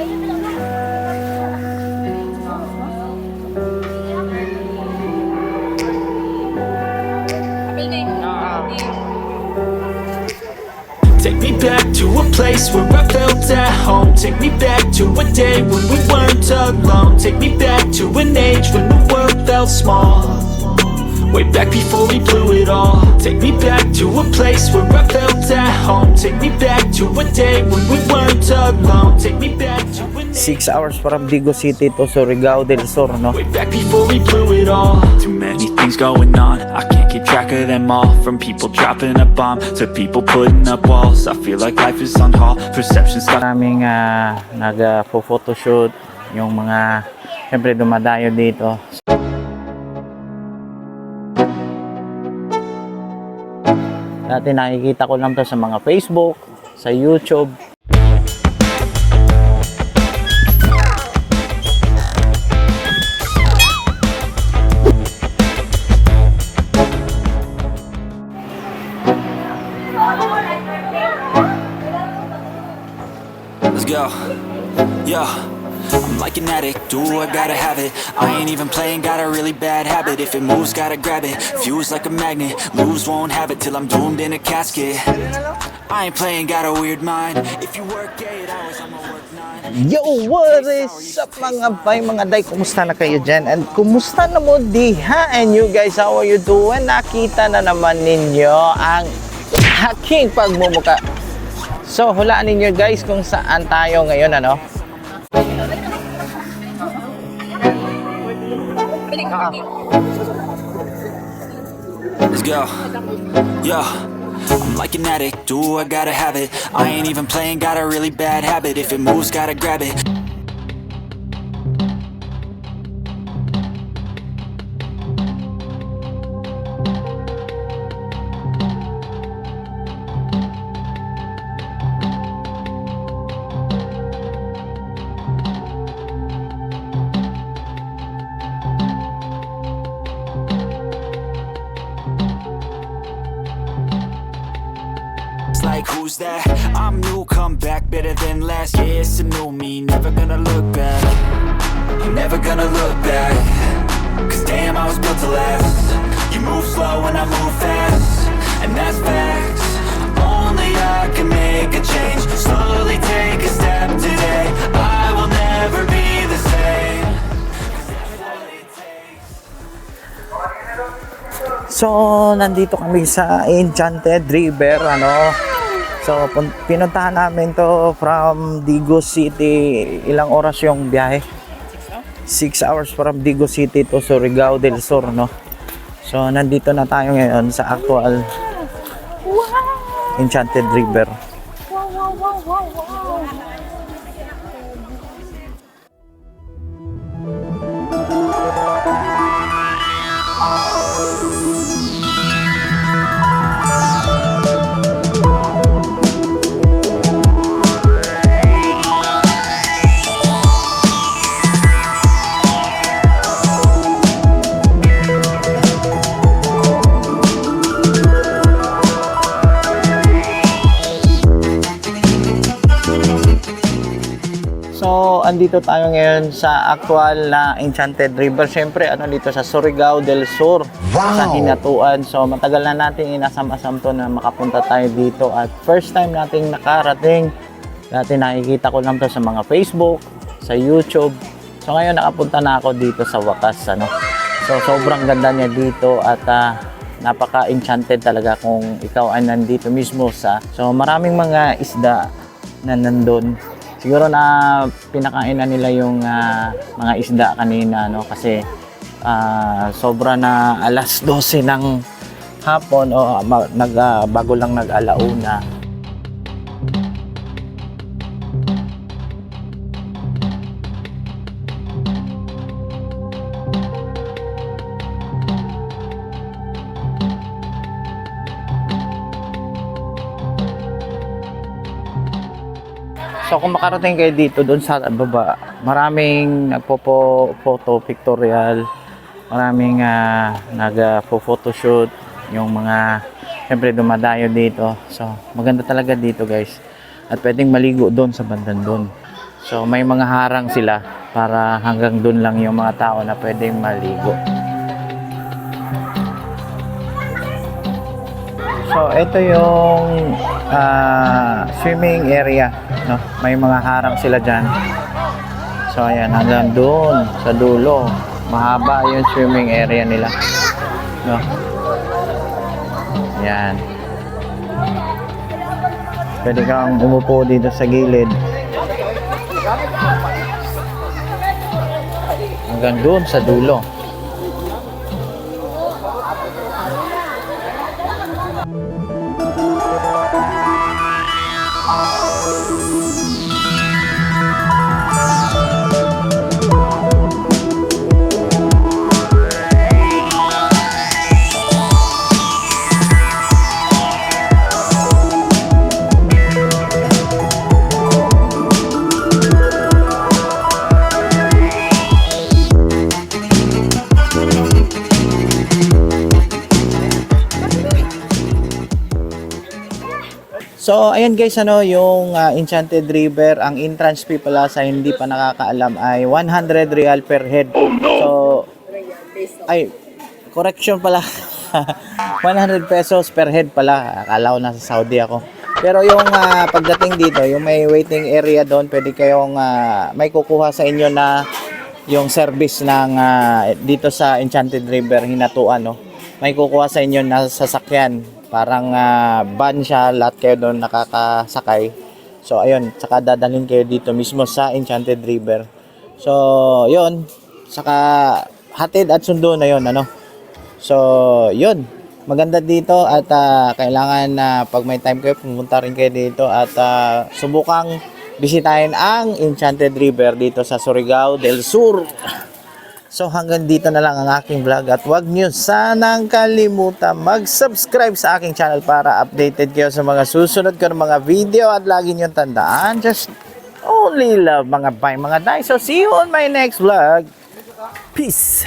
Take me back to a place where I felt at home. Take me back to a day when we weren't alone. Take me back to an age when the world felt small. Way back before we blew it all. Take me back to a place where I felt at home. Take me back to a day when we weren't alone. Take me back to an 6 hours from Digo City to Surigao del Sur, no? way back before we blew it all. Too many things going on, I can't keep track of them all. From people dropping a bomb to people putting up walls. I feel like life is on hold, perception stuck. Maraming nag-photoshoot, yung mga siyempre dumadayo dito. Dati nakikita ko lang to sa mga Facebook, sa YouTube. Let's go. Yeah. I'm like an addict, do I gotta have it. I ain't even playing, got a really bad habit. If it moves, gotta grab it. Fuse like a magnet, lose, won't have it till I'm doomed in a casket. I ain't playing, got a weird mind. If you work 8 hours, I'ma work 9. Yo, what is up mga bay, mga day? Kumusta na kayo dyan? And kumusta na mo diha? And you guys, how are you doing? Nakita na naman ninyo ang aking pagmumuka. So, hulaan ninyo guys kung saan tayo ngayon, ano? Let's go. Yeah. I'm like an addict, do I gotta have it. I ain't even playing, got a really bad habit. If it moves, gotta grab it. Like who's that? I'm new, come back better than last. Yeah, it's a new me, never gonna look back. Never gonna look back. Cause damn, I was built to last. You move slow and I move fast, and that's facts. Only I can make a change. Slowly take a step today. I will never be the same. So, nandito kami sa Enchanted River, ano? So, pinuntahan namin to from Digo City. Ilang oras yung biyahe? 6 hours from Digo City to Surigao del Sur, no? So, nandito na tayo ngayon sa actual Enchanted River. So, andito tayo ngayon sa actual na Enchanted River. Siyempre, ano dito sa Surigao del Sur, sa Hinatuan. So, matagal na natin inasam-asam to na makapunta tayo dito. At first time nating nakarating. Dati nakikita ko lang to sa mga Facebook, sa YouTube. So, ngayon nakapunta na ako dito sa wakas. Ano? So, sobrang ganda niya dito at napaka-enchanted talaga kung ikaw ay nandito mismo sa... So, maraming mga isda na nandun. Siguro na pinakain na nila yung mga isda kanina, no? Kasi sobra na alas 12 ng hapon o bago lang nag-alauna. So kung makarating kayo dito doon sa baba, maraming nagpo-photo pictorial, maraming nag-photoshoot, yung mga siyempre dumadayo dito. So maganda talaga dito guys. At pwedeng maligo doon sa bandang doon. So may mga harang sila para hanggang dun lang yung mga tao na pwedeng maligo. So ito yung swimming area, no? May mga harang sila dyan. So ayan, hanggang dun sa dulo. Mahaba yung swimming area nila, no? Ayan. Pwede kang umupo dito sa gilid. Hanggang doon sa dulo. So, ayan guys, ano, yung Enchanted River, ang entrance fee pala sa hindi pa nakakaalam ay 100 real per head. So, ay, correction pala. 100 pesos per head pala. Akala ko nasa Saudi ako. Pero yung pagdating dito, yung may waiting area doon, pwede kayong may kukuha sa inyo na yung service ng dito sa Enchanted River, Hinatuan, no? May kukuha sa inyo na sasakyan. Parang van siya, lahat kayo doon nakakasakay. So ayun, saka dadalhin kayo dito mismo sa Enchanted River. So yun, saka hatid at sundo na yun, ano. So yun, maganda dito at kailangan na pag may time kayo, pumunta rin kayo dito at subukang bisitahin ang Enchanted River dito sa Surigao del Sur. So hanggang dito na lang ang aking vlog at huwag nyo sanang kalimutan mag-subscribe sa aking channel para updated kayo sa mga susunod ko ng mga video at lagi nyo tandaan, just only love mga bay mga day. So see you on my next vlog. Peace!